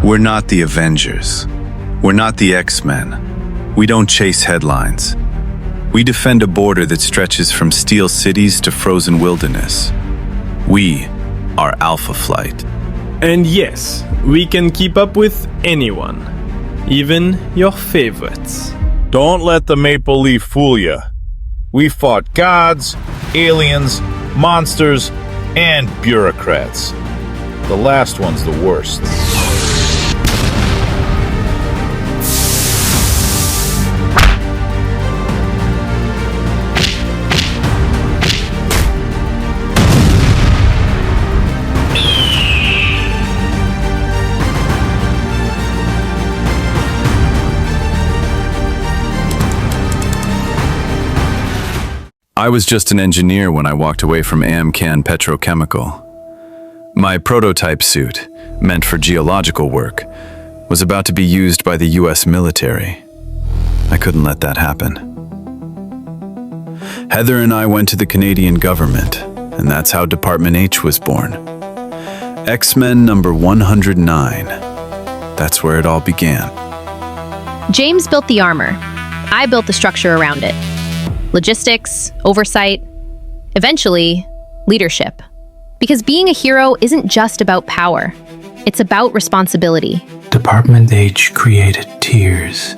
We're not the Avengers. We're not the X-Men. We don't chase headlines. We defend a border that stretches from steel cities to frozen wilderness. We are Alpha Flight. And yes, we can keep up with anyone, even your favorites. Don't let the maple leaf fool you. We fought gods, aliens, monsters, and bureaucrats. The last one's the worst. I was just an engineer when I walked away from Amcan Petrochemical. My prototype suit, meant for geological work, was about to be used by the US military. I couldn't let that happen. Heather and I went to the Canadian government, and that's how Department H was born. X-Men number 109. That's where it all began. James built the armor. I built the structure around it. Logistics, oversight, eventually, leadership. Because being a hero isn't just about power. It's about responsibility. Department H created tiers.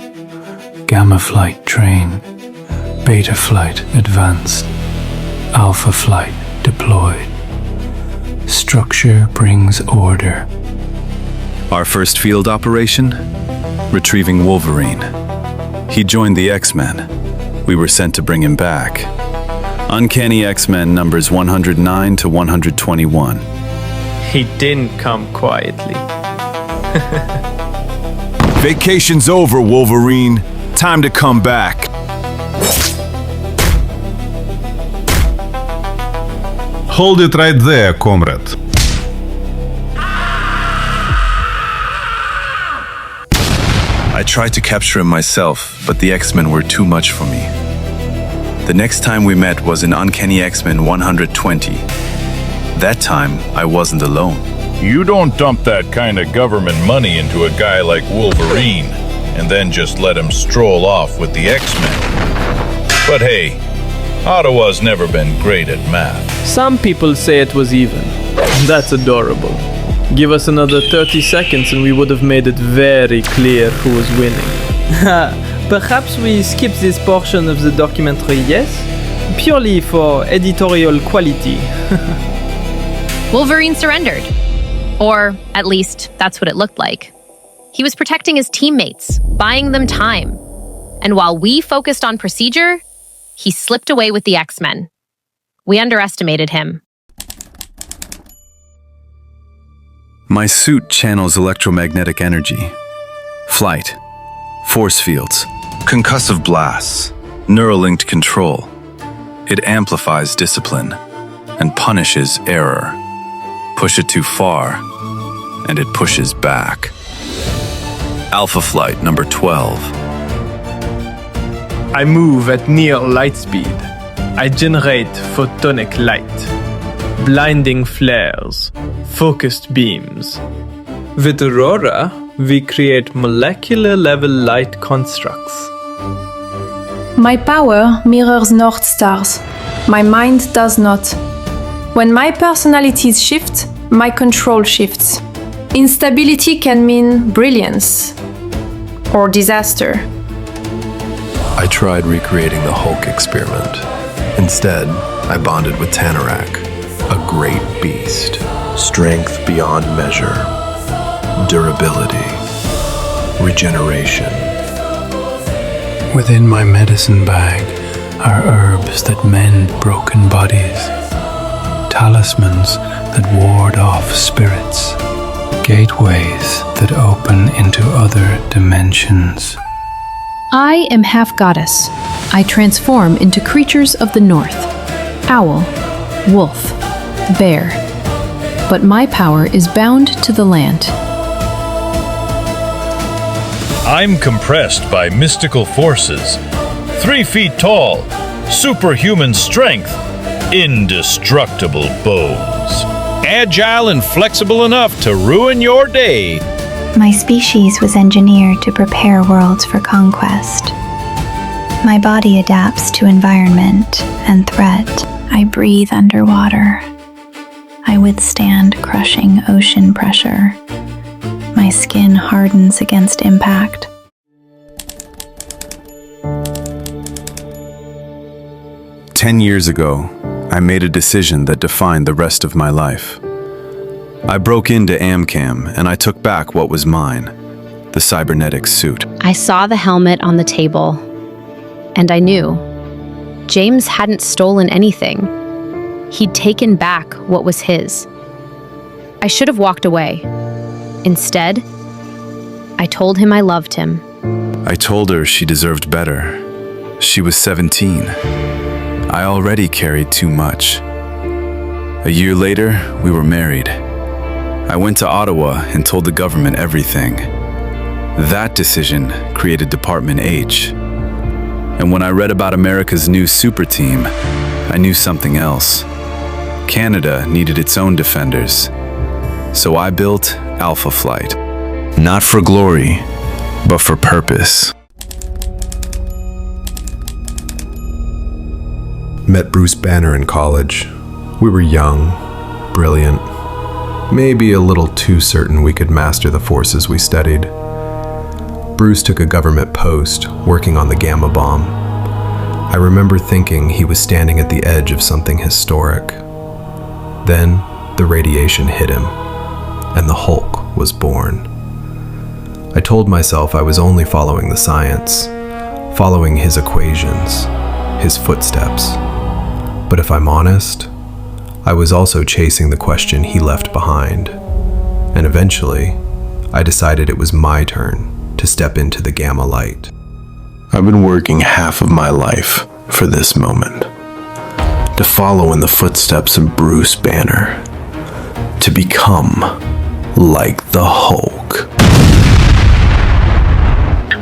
Gamma Flight trained. Beta Flight advanced. Alpha Flight deployed. Structure brings order. Our first field operation? Retrieving Wolverine. He joined the X-Men. We were sent to bring him back. Uncanny X-Men numbers 109 to 121. He didn't come quietly. Vacation's over, Wolverine. Time to come back. Hold it right there, comrade. I tried to capture him myself, but the X-Men were too much for me. The next time we met was in Uncanny X-Men 120. That time, I wasn't alone. You don't dump that kind of government money into a guy like Wolverine and then just let him stroll off with the X-Men. But hey, Ottawa's never been great at math. Some people say it was even. That's adorable. Give us another 30 seconds and we would have made it very clear who was winning. Perhaps we skip this portion of the documentary, yes? Purely for editorial quality. Wolverine surrendered. Or, at least, that's what it looked like. He was protecting his teammates, buying them time. And while we focused on procedure, he slipped away with the X-Men. We underestimated him. My suit channels electromagnetic energy. Flight, force fields, concussive blasts, neural-linked control. It amplifies discipline and punishes error. Push it too far, and it pushes back. Alpha Flight number 12. I move at near light speed. I generate photonic light. Blinding flares. Focused beams. With Aurora, we create molecular-level light constructs. My power mirrors Northstar's. My mind does not. When my personalities shift, my control shifts. Instability can mean brilliance or disaster. I tried recreating the Hulk experiment. Instead, I bonded with Tanarak, a great beast. Strength beyond measure. Durability. Regeneration. Within my medicine bag are herbs that mend broken bodies, talismans that ward off spirits, gateways that open into other dimensions. I am half goddess. I transform into creatures of the north. Owl, wolf, bear. But my power is bound to the land. I'm compressed by mystical forces. 3 feet tall, superhuman strength, indestructible bones. Agile and flexible enough to ruin your day. My species was engineered to prepare worlds for conquest. My body adapts to environment and threat. I breathe underwater. I withstand crushing ocean pressure. My skin hardens against impact. "10 years ago, I made a decision that defined the rest of my life. I broke into AmCam and I took back what was mine, the cybernetic suit. I saw the helmet on the table, and I knew James hadn't stolen anything. He'd taken back what was his. I should have walked away. Instead, I told him I loved him. I told her she deserved better. She was 17. I already carried too much. A year later, we were married. I went to Ottawa and told the government everything. That decision created Department H. And when I read about America's new super team, I knew something else. Canada needed its own defenders. So I built Alpha Flight. Not for glory, but for purpose. Met Bruce Banner in college. We were young, brilliant, maybe a little too certain we could master the forces we studied. Bruce took a government post working on the Gamma bomb. I remember thinking he was standing at the edge of something historic. Then the radiation hit him, and the Hulk was born. I told myself I was only following the science, following his equations, his footsteps. But if I'm honest, I was also chasing the question he left behind. And eventually, I decided it was my turn to step into the gamma light. I've been working half of my life for this moment. To follow in the footsteps of Bruce Banner. To become like the Hulk.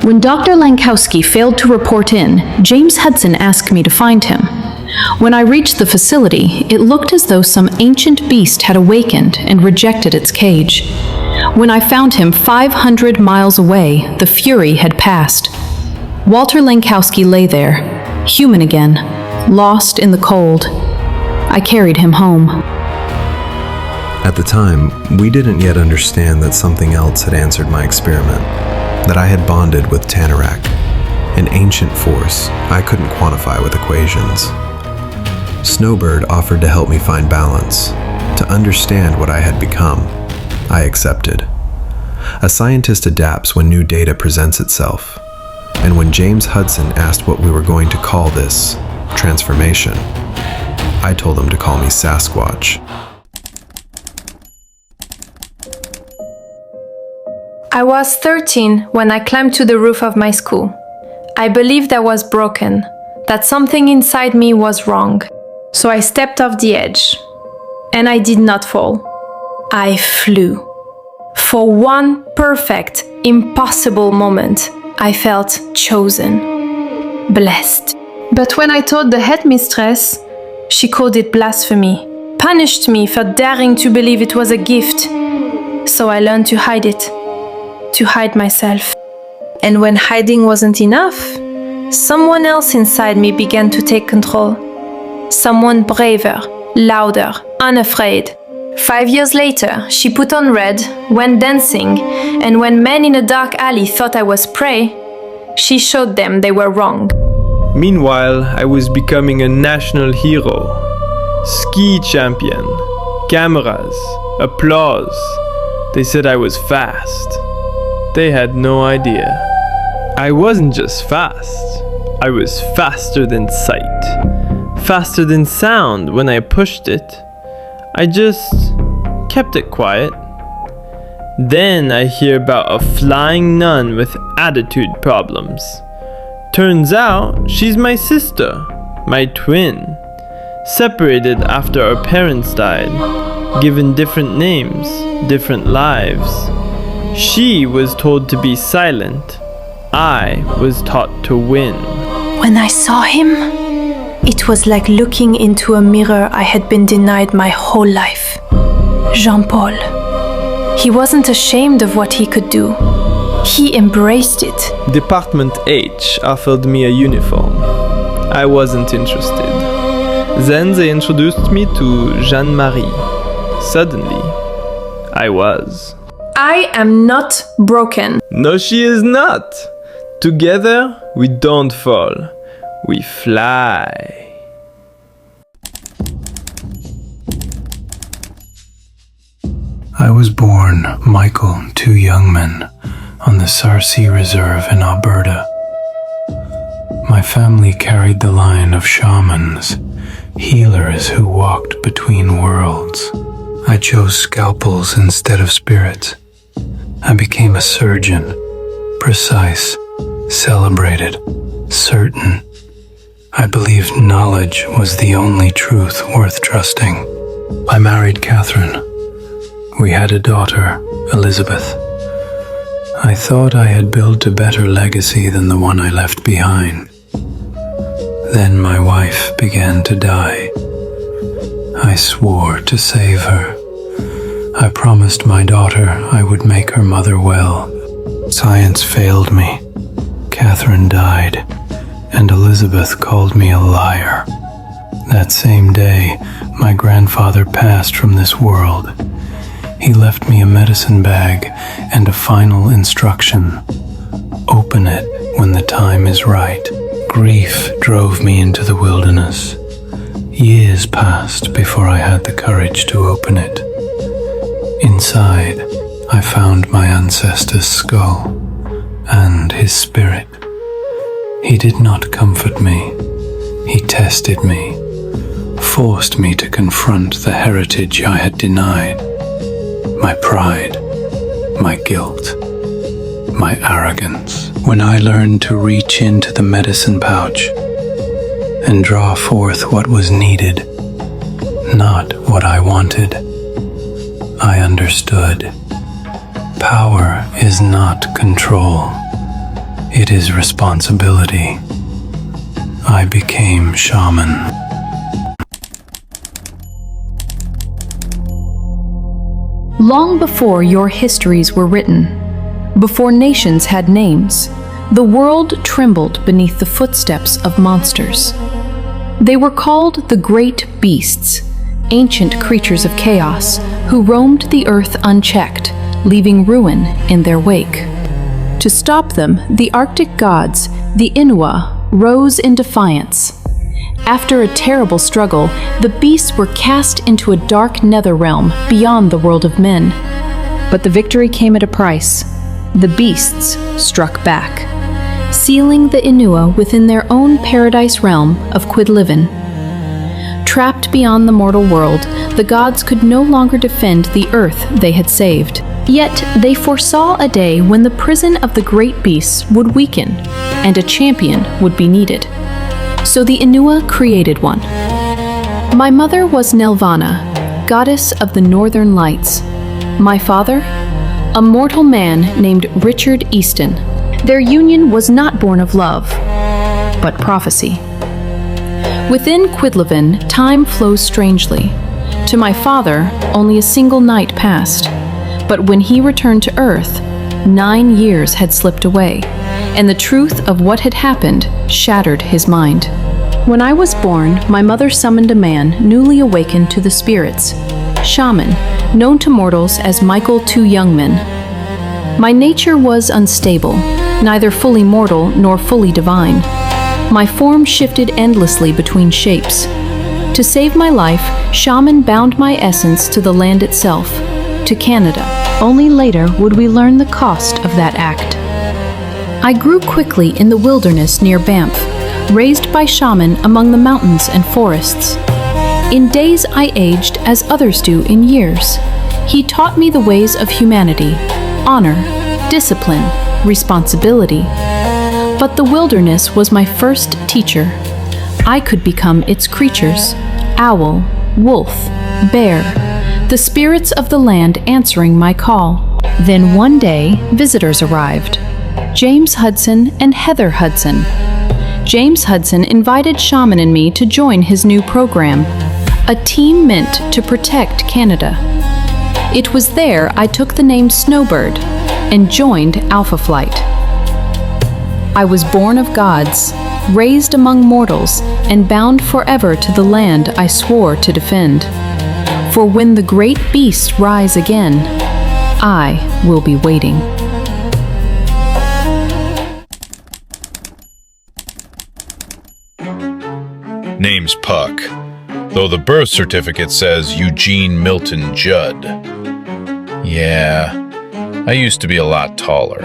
When Dr. Lankowski failed to report in, James Hudson asked me to find him. When I reached the facility, it looked as though some ancient beast had awakened and rejected its cage. When I found him 500 miles away, the fury had passed. Walter Lankowski lay there, human again, lost in the cold. I carried him home. At the time, we didn't yet understand that something else had answered my experiment, that I had bonded with Tanarak, an ancient force I couldn't quantify with equations. Snowbird offered to help me find balance, to understand what I had become. I accepted. A scientist adapts when new data presents itself. And when James Hudson asked what we were going to call this transformation, I told him to call me Sasquatch. I was 13 when I climbed to the roof of my school. I believed I was broken, that something inside me was wrong. So I stepped off the edge. And I did not fall. I flew. For one perfect, impossible moment, I felt chosen, blessed. But when I told the headmistress, she called it blasphemy, punished me for daring to believe it was a gift. So I learned to hide it, to hide myself. And when hiding wasn't enough, someone else inside me began to take control. Someone braver, louder, unafraid. 5 years later, she put on red, went dancing, and when men in a dark alley thought I was prey, she showed them they were wrong. Meanwhile, I was becoming a national hero. Ski champion, cameras, applause. They said I was fast. They had no idea. I wasn't just fast. I was faster than sight. Faster than sound when I pushed it. I just kept it quiet. Then I hear about a flying nun with attitude problems. Turns out she's my sister, my twin. Separated after our parents died, given different names, different lives. She was told to be silent. I was taught to win. When I saw him, it was like looking into a mirror I had been denied my whole life. Jean-Paul. He wasn't ashamed of what he could do. He embraced it. Department H offered me a uniform. I wasn't interested. Then they introduced me to Jean-Marie. Suddenly, I was. I am not broken. No, she is not. Together, we don't fall. We fly. I was born Michael Two Youngman on the Sarcee Reserve in Alberta. My family carried the line of shamans, healers who walked between worlds. I chose scalpels instead of spirits. I became a surgeon, precise, celebrated, certain. I believed knowledge was the only truth worth trusting. I married Catherine. We had a daughter, Elizabeth. I thought I had built a better legacy than the one I left behind. Then my wife began to die. I swore to save her. I promised my daughter I would make her mother well. Science failed me. Catherine died, and Elizabeth called me a liar. That same day, my grandfather passed from this world. He left me a medicine bag and a final instruction. Open it when the time is right. Grief drove me into the wilderness. Years passed before I had the courage to open it. Inside, I found my ancestor's skull and his spirit. He did not comfort me. He tested me, forced me to confront the heritage I had denied. My pride, my guilt, my arrogance. When I learned to reach into the medicine pouch and draw forth what was needed, not what I wanted, I understood. Power is not control. It is responsibility. I became Shaman. Long before your histories were written, before nations had names, the world trembled beneath the footsteps of monsters. They were called the Great Beasts, ancient creatures of chaos who roamed the earth unchecked, leaving ruin in their wake. To stop them, the Arctic gods, the Inuwa, rose in defiance. After a terrible struggle, the beasts were cast into a dark nether realm beyond the world of men. But the victory came at a price. The beasts struck back, sealing the Inuwa within their own paradise realm of Quidlivin. Trapped beyond the mortal world, the gods could no longer defend the earth they had saved. Yet they foresaw a day when the prison of the great beasts would weaken, and a champion would be needed. So the Inuwa created one. My mother was Nelvana, goddess of the northern lights. My father, a mortal man named Richard Easton. Their union was not born of love, but prophecy. Within Quidlivin, time flows strangely. To my father, only a single night passed. But when he returned to Earth, 9 years had slipped away, and the truth of what had happened shattered his mind. When I was born, my mother summoned a man newly awakened to the spirits, Shaman, known to mortals as Michael Two Youngman. My nature was unstable, neither fully mortal nor fully divine. My form shifted endlessly between shapes. To save my life, Shaman bound my essence to the land itself, to Canada. Only later would we learn the cost of that act. I grew quickly in the wilderness near Banff, raised by Shaman among the mountains and forests. In days I aged as others do in years. He taught me the ways of humanity, honor, discipline, responsibility. But the wilderness was my first teacher. I could become its creatures, owl, wolf, bear, the spirits of the land answering my call. Then one day, visitors arrived. James Hudson and Heather Hudson. James Hudson invited Shaman and me to join his new program, a team meant to protect Canada. It was there I took the name Snowbird and joined Alpha Flight. I was born of gods, raised among mortals, and bound forever to the land I swore to defend. For when the great beasts rise again, I will be waiting. Name's Puck, though the birth certificate says Eugene Milton Judd. Yeah, I used to be a lot taller.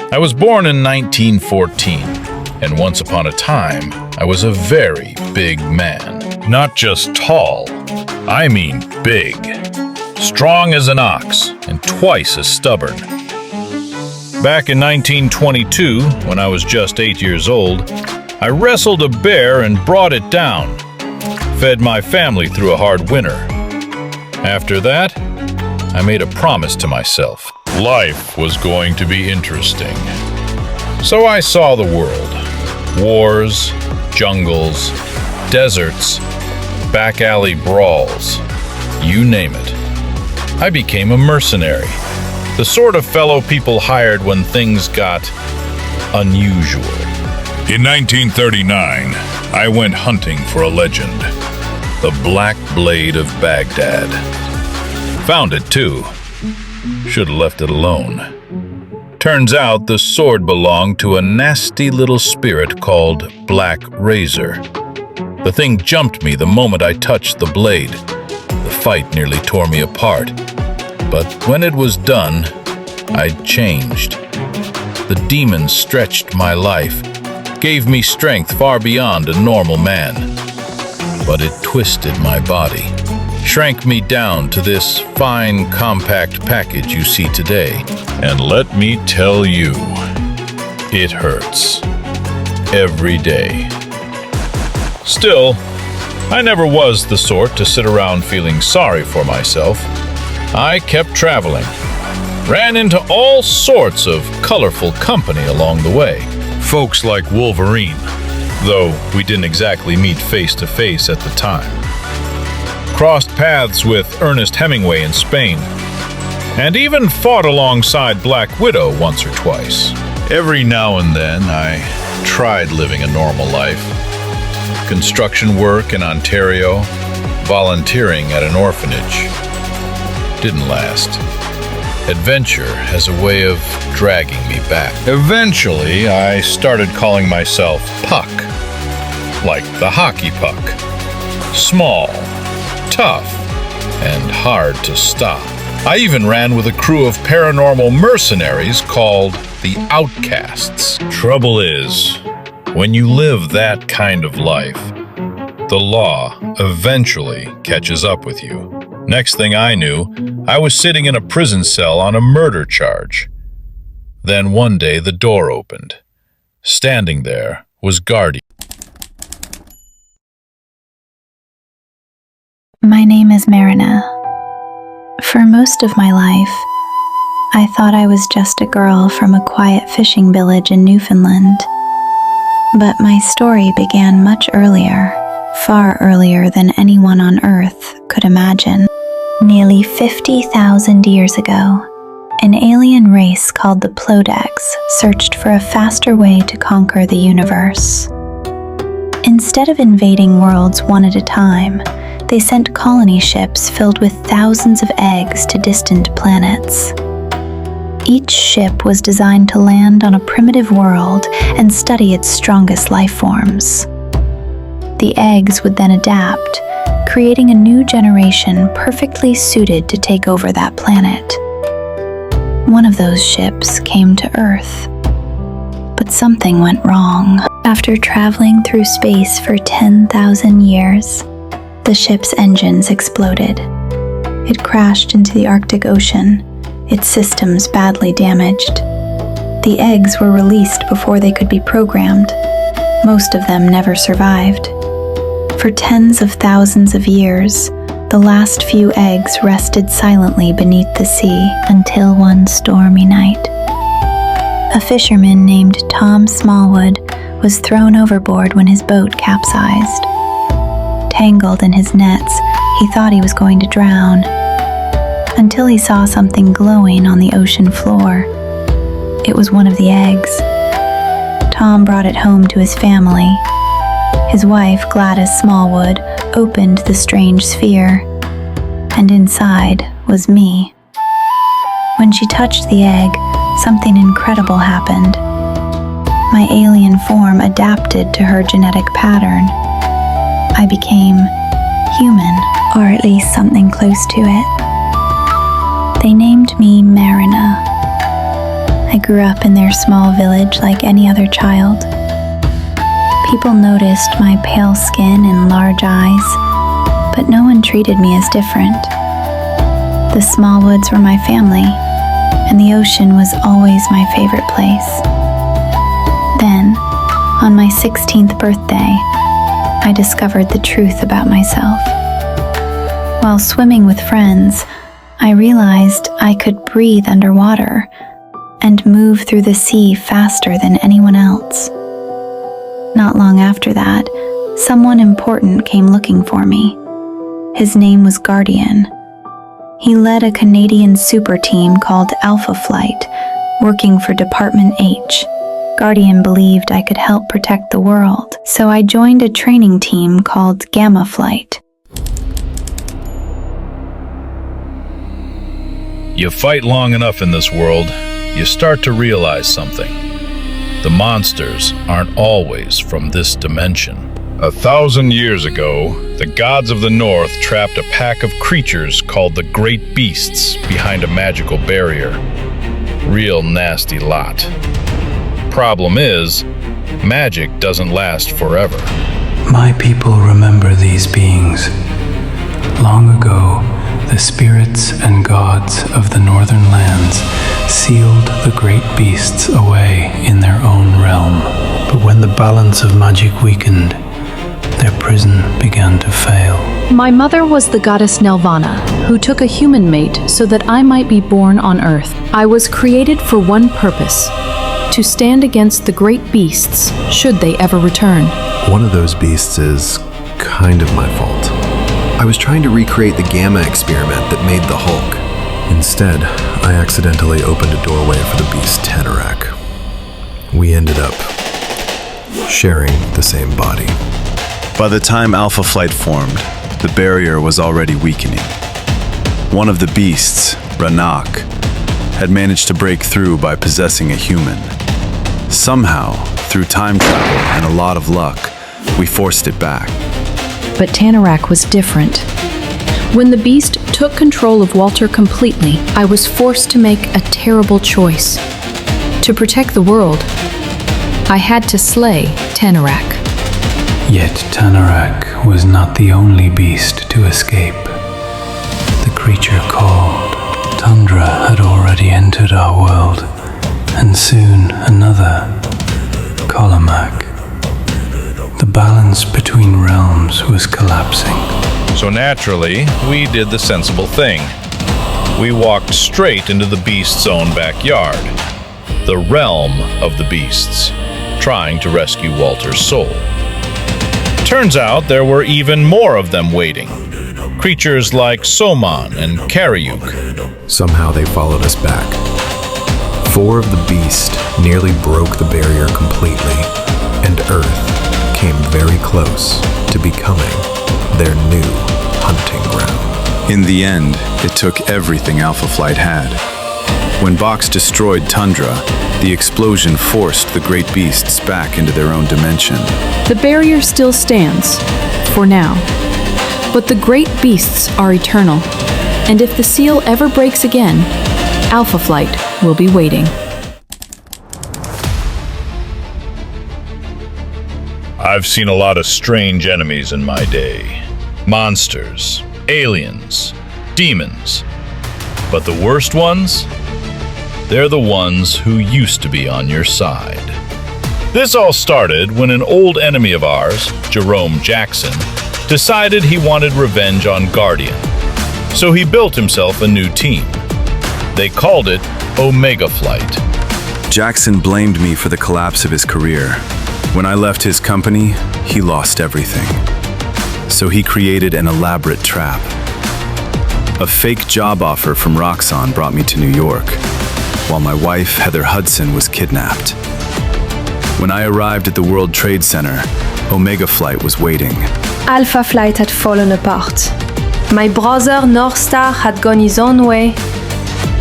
I was born in 1914, and once upon a time, I was a very big man. Not just tall, I mean big. Strong as an ox, and twice as stubborn. Back in 1922, when I was just 8 years old, I wrestled a bear and brought it down. Fed my family through a hard winter. After that, I made a promise to myself. Life was going to be interesting. So I saw the world. Wars, jungles, deserts, back alley brawls. You name it. I became a mercenary. The sort of fellow people hired when things got unusual. In 1939, I went hunting for a legend. The Black Blade of Baghdad. Found it too. Should have left it alone. Turns out the sword belonged to a nasty little spirit called Black Razor. The thing jumped me the moment I touched the blade. The fight nearly tore me apart. But when it was done, I'd changed. The demon stretched my life, gave me strength far beyond a normal man. But it twisted my body, shrank me down to this fine, compact package you see today. And let me tell you, it hurts. Every day. Still, I never was the sort to sit around feeling sorry for myself. I kept traveling. Ran into all sorts of colorful company along the way. Folks like Wolverine, though we didn't exactly meet face to face at the time. Crossed paths with Ernest Hemingway in Spain, and even fought alongside Black Widow once or twice. Every now and then I tried living a normal life. Construction work in Ontario, volunteering at an orphanage. Didn't last. Adventure has a way of dragging me back. Eventually, I started calling myself Puck, like the hockey puck. Small, tough, and hard to stop. I even ran with a crew of paranormal mercenaries called the Outcasts. Trouble is, when you live that kind of life, the law eventually catches up with you. Next thing I knew, I was sitting in a prison cell on a murder charge. Then one day the door opened. Standing there was Guardian. My name is Marrina. For most of my life, I thought I was just a girl from a quiet fishing village in Newfoundland. But my story began much earlier, far earlier than anyone on Earth could imagine. Nearly 50,000 years ago, an alien race called the Plodex searched for a faster way to conquer the universe. Instead of invading worlds one at a time, they sent colony ships filled with thousands of eggs to distant planets. Each ship was designed to land on a primitive world and study its strongest life forms. The eggs would then adapt, creating a new generation perfectly suited to take over that planet. One of those ships came to Earth, but something went wrong. After traveling through space for 10,000 years, the ship's engines exploded. It crashed into the Arctic Ocean, its systems badly damaged. The eggs were released before they could be programmed. Most of them never survived. For tens of thousands of years, the last few eggs rested silently beneath the sea until one stormy night. A fisherman named Tom Smallwood was thrown overboard when his boat capsized. Tangled in his nets, he thought he was going to drown. until he saw something glowing on the ocean floor. It was one of the eggs. Tom brought it home to his family. His wife, Gladys Smallwood, opened the strange sphere, and inside was me. When she touched the egg, something incredible happened. My alien form adapted to her genetic pattern. I became human, or at least something close to it. They named me Marrina. I grew up in their small village like any other child. People noticed my pale skin and large eyes, but no one treated me as different. The Smallwoods were my family, and the ocean was always my favorite place. Then, on my 16th birthday, I discovered the truth about myself. While swimming with friends, I realized I could breathe underwater and move through the sea faster than anyone else. Not long after that, someone important came looking for me. His name was Guardian. He led a Canadian super team called Alpha Flight, working for Department H. Guardian believed I could help protect the world, so I joined a training team called Gamma Flight. You fight long enough in this world, you start to realize something. The monsters aren't always from this dimension. 1,000 years ago, the gods of the North trapped a pack of creatures called the Great Beasts behind a magical barrier. Real nasty lot. Problem is, magic doesn't last forever. My people remember these beings. Long ago, the spirits and gods of the northern lands sealed the great beasts away in their own realm. But when the balance of magic weakened, their prison began to fail. My mother was the goddess Nelvana, who took a human mate so that I might be born on Earth. I was created for one purpose: to stand against the great beasts, should they ever return. One of those beasts is kind of my fault. I was trying to recreate the Gamma experiment that made the Hulk. Instead, I accidentally opened a doorway for the beast Tanarak. We ended up sharing the same body. By the time Alpha Flight formed, the barrier was already weakening. One of the beasts, Ranak, had managed to break through by possessing a human. Somehow, through time travel and a lot of luck, we forced it back. But Tanarak was different. When the beast took control of Walter completely, I was forced to make a terrible choice. To protect the world, I had to slay Tanarak. Yet Tanarak was not the only beast to escape. The creature called Tundra had already entered our world, and soon another, Kolamak. The balance between realms was collapsing. So naturally, we did the sensible thing. We walked straight into the beast's own backyard, the realm of the beasts, trying to rescue Walter's soul. Turns out there were even more of them waiting. Creatures like Soman and Karyuk. Somehow they followed us back. 4 of the beast nearly broke the barrier completely, and Earth came very close to becoming their new hunting ground. In the end, it took everything Alpha Flight had. When Box destroyed Tundra, the explosion forced the great beasts back into their own dimension. The barrier still stands, for now. But the great beasts are eternal, and if the seal ever breaks again, Alpha Flight will be waiting. I've seen a lot of strange enemies in my day. Monsters, aliens, demons. But the worst ones? They're the ones who used to be on your side. This all started when an old enemy of ours, Jerome Jackson, decided he wanted revenge on Guardian. So he built himself a new team. They called it Omega Flight. Jackson blamed me for the collapse of his career. When I left his company, he lost everything. So he created an elaborate trap. A fake job offer from Roxxon brought me to New York, while my wife, Heather Hudson, was kidnapped. When I arrived at the World Trade Center, Omega Flight was waiting. Alpha Flight had fallen apart. My brother Northstar had gone his own way,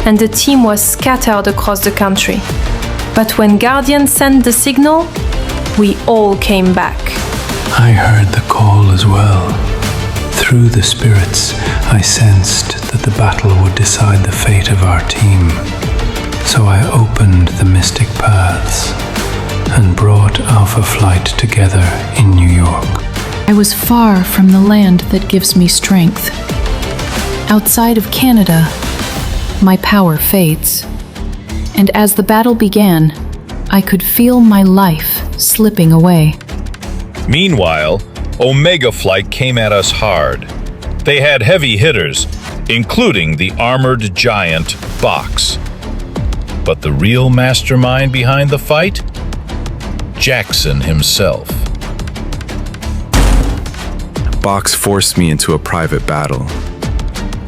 and the team was scattered across the country. But when Guardian sent the signal, we all came back. I heard the call as well. Through the spirits, I sensed that the battle would decide the fate of our team. So I opened the mystic paths and brought Alpha Flight together in New York. I was far from the land that gives me strength. Outside of Canada, my power fades. And as the battle began, I could feel my life slipping away. Meanwhile, Omega Flight came at us hard. They had heavy hitters, including the armored giant Box. But the real mastermind behind the fight? Jackson himself. Box forced me into a private battle.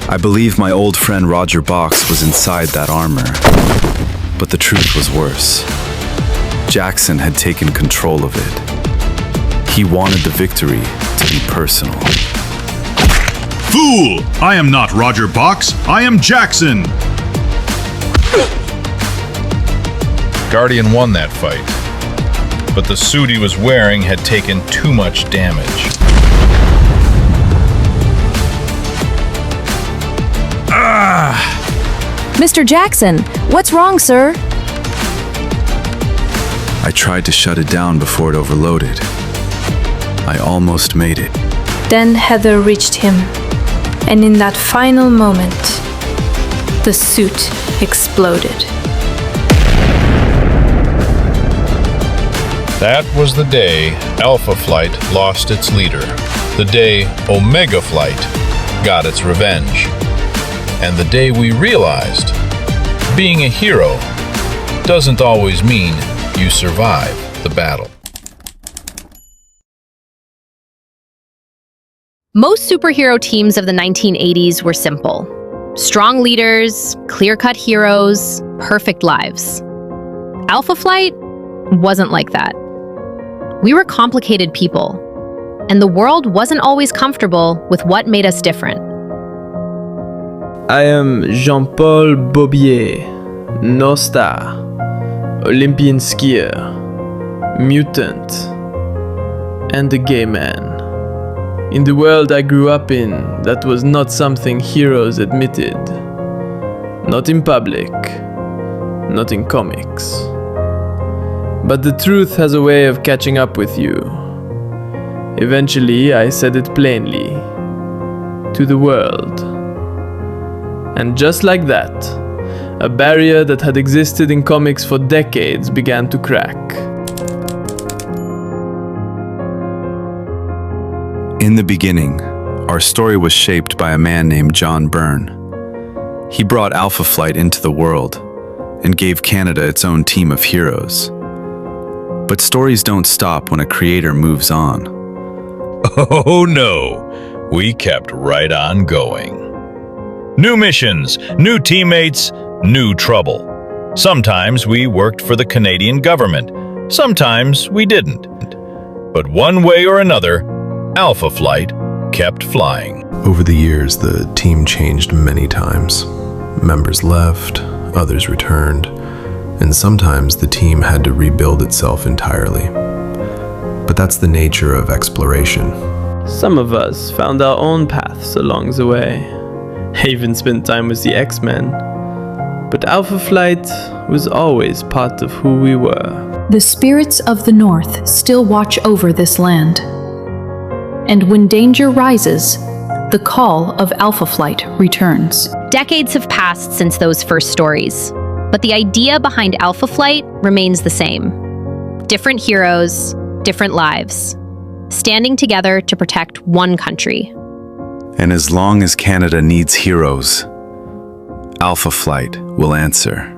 I believe my old friend Roger Box was inside that armor. But the truth was worse. Jackson had taken control of it. He wanted the victory to be personal. Fool! I am not Roger Box. I am Jackson. Guardian won that fight, but the suit he was wearing had taken too much damage. Mr. Jackson, what's wrong, sir? I tried to shut it down before it overloaded. I almost made it. Then Heather reached him, and in that final moment, the suit exploded. That was the day Alpha Flight lost its leader, the day Omega Flight got its revenge, and the day we realized being a hero doesn't always mean you survive the battle. Most superhero teams of the 1980s were simple. Strong leaders, clear-cut heroes, perfect lives. Alpha Flight wasn't like that. We were complicated people, and the world wasn't always comfortable with what made us different. I am Jean-Paul Bobier, Northstar, Olympian skier, mutant, and a gay man. In the world I grew up in, that was not something heroes admitted. Not in public, not in comics. But the truth has a way of catching up with you. Eventually, I said it plainly. To the world. And just like that, a barrier that had existed in comics for decades began to crack. In the beginning, our story was shaped by a man named John Byrne. He brought Alpha Flight into the world and gave Canada its own team of heroes. But stories don't stop when a creator moves on. Oh no, we kept right on going. New missions, new teammates, new trouble. Sometimes we worked for the Canadian government, sometimes we didn't. But one way or another, Alpha Flight kept flying. Over the years, the team changed many times. Members left, others returned, and sometimes the team had to rebuild itself entirely. But that's the nature of exploration. Some of us found our own paths along the way. I even spent time with the X-Men. But Alpha Flight was always part of who we were. The spirits of the North still watch over this land. And when danger rises, the call of Alpha Flight returns. Decades have passed since those first stories, but the idea behind Alpha Flight remains the same. Different heroes, different lives, standing together to protect one country. And as long as Canada needs heroes, Alpha Flight will answer.